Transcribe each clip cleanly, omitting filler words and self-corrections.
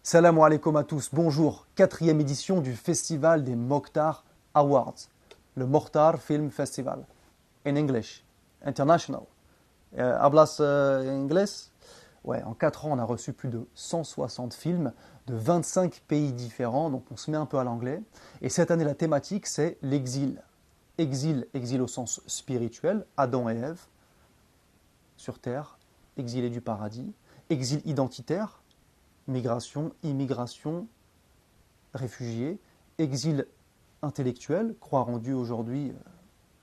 Salam alaikum à tous, bonjour. Quatrième édition du festival des Mokhtar Awards, le Mokhtar Film Festival, in English, international. Hablas inglés? Ouais, en 4 ans, on a reçu plus de 160 films de 25 pays différents, donc on se met un peu à l'anglais. Et cette année, la thématique, c'est l'exil. Exil au sens spirituel, Adam et Ève, sur terre, exilés du paradis. Exil identitaire, migration, immigration, réfugiés, exil intellectuel, croire en Dieu aujourd'hui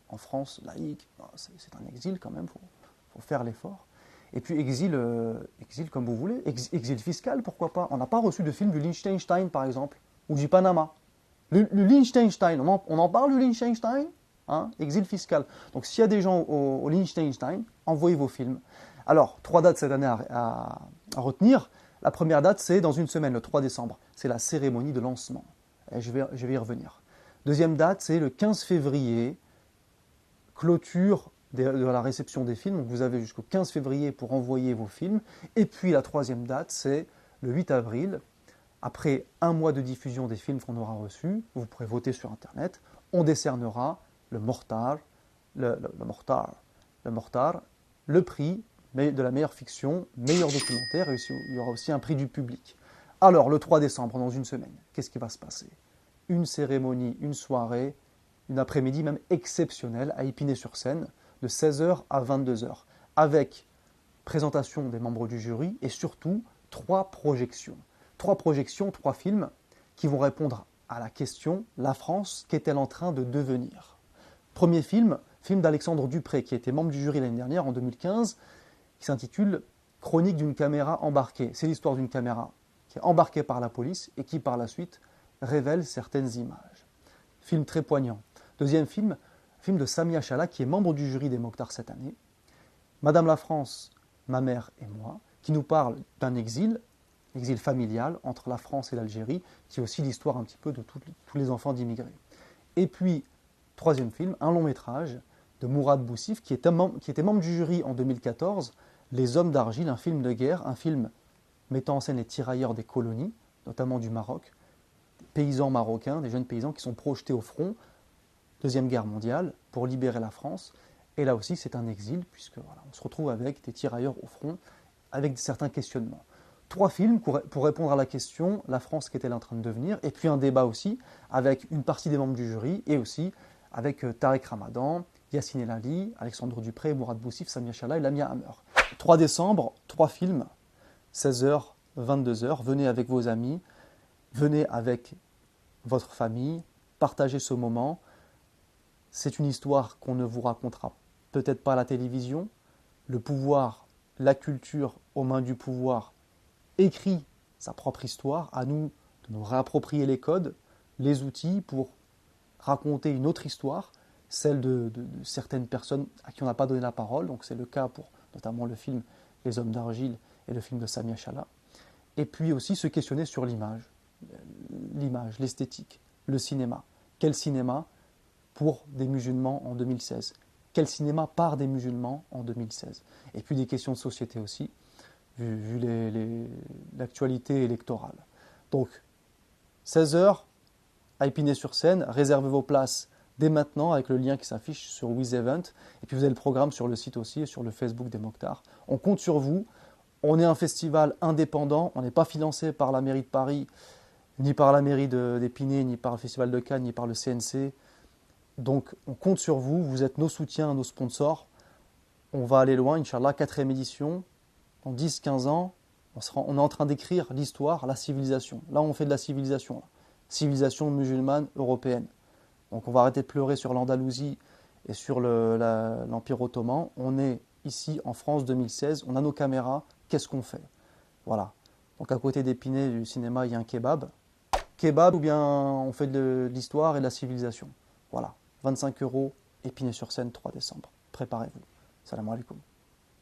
en France, laïque, c'est un exil quand même, faut faire l'effort. Et puis exil comme vous voulez, exil fiscal, pourquoi pas. On n'a pas reçu de film du Liechtenstein par exemple, ou du Panama. Le Liechtenstein, on en parle du Liechtenstein, hein, exil fiscal. Donc s'il y a des gens au Liechtenstein, envoyez vos films. Alors, 3 dates cette année à retenir. La première date, c'est dans une semaine, le 3 décembre. C'est la cérémonie de lancement. Et je vais y revenir. Deuxième date, c'est le 15 février, clôture de la réception des films. Donc vous avez jusqu'au 15 février pour envoyer vos films. Et puis la troisième date, c'est le 8 avril. Après un mois de diffusion des films qu'on aura reçus, vous pourrez voter sur Internet, on décernera le Mokhtar, le prix de la meilleure fiction, meilleur documentaire, et il y aura aussi un prix du public. Alors, le 3 décembre, dans une semaine, qu'est-ce qui va se passer? Une cérémonie, une soirée, une après-midi même exceptionnelle à Épinay-sur-Seine, de 16h à 22h, avec présentation des membres du jury et surtout 3 projections. 3 projections, 3 films qui vont répondre à la question « La France, qu'est-elle en train de devenir ?» Premier film d'Alexandre Dupré, qui était membre du jury l'année dernière, en 2015, qui s'intitule « Chronique d'une caméra embarquée ». C'est l'histoire d'une caméra qui est embarquée par la police et qui, par la suite, révèle certaines images. Film très poignant. Deuxième film de Samia Chala, qui est membre du jury des Mokhtar cette année. Madame la France, ma mère et moi, qui nous parle d'un exil familial entre la France et l'Algérie, qui est aussi l'histoire un petit peu de tous les enfants d'immigrés. Et puis, troisième film, un long métrage de Mourad Boussif, qui était membre du jury en 2014, Les Hommes d'Argile, un film de guerre, un film mettant en scène les tirailleurs des colonies, notamment du Maroc, des paysans marocains, des jeunes paysans qui sont projetés au front, Deuxième Guerre mondiale, pour libérer la France. Et là aussi, c'est un exil, puisque voilà, on se retrouve avec des tirailleurs au front, avec certains questionnements. 3 films pour répondre à la question, la France qu'est-elle en train de devenir, et puis un débat aussi avec une partie des membres du jury, et aussi avec Tarek Ramadan, Yassine El Ali, Alexandre Dupré, Mourad Boussif, Samia Chala et Lamia Hammer. 3 décembre, 3 films, 16h, 22h, venez avec vos amis, venez avec votre famille, partagez ce moment. C'est une histoire qu'on ne vous racontera peut-être pas à la télévision. Le pouvoir, la culture aux mains du pouvoir écrit sa propre histoire, à nous de nous réapproprier les codes, les outils pour raconter une autre histoire, celle de certaines personnes à qui on n'a pas donné la parole. Donc c'est le cas pour notamment le film Les Hommes d'Argile et le film de Samia Chala. Et puis aussi se questionner sur l'image, l'esthétique, le cinéma. Quel cinéma pour des musulmans en 2016? Quel cinéma par des musulmans en 2016? Et puis des questions de société aussi, vu l'actualité électorale. Donc, 16h, à Épinay-sur-Seine, réservez vos places dès maintenant avec le lien qui s'affiche sur WizEvent. Et puis vous avez le programme sur le site aussi et sur le Facebook des Mokhtar. On compte sur vous. On est un festival indépendant. On n'est pas financé par la mairie de Paris, ni par la mairie d'Épinay, ni par le Festival de Cannes, ni par le CNC. Donc on compte sur vous. Vous êtes nos soutiens, nos sponsors. On va aller loin, Inch'Allah, 4e édition. Dans 10-15 ans, on est en train d'écrire l'histoire, la civilisation. Là, on fait de la civilisation. Là. Civilisation musulmane européenne. Donc on va arrêter de pleurer sur l'Andalousie et sur l'Empire ottoman. On est ici en France 2016, on a nos caméras, qu'est-ce qu'on fait? Voilà. Donc à côté d'Épinay, du cinéma, il y a un kebab. Kebab ou bien on fait de l'histoire et de la civilisation. Voilà. 25 €, Épinay-sur-Seine, 3 décembre. Préparez-vous. Salam alaikum.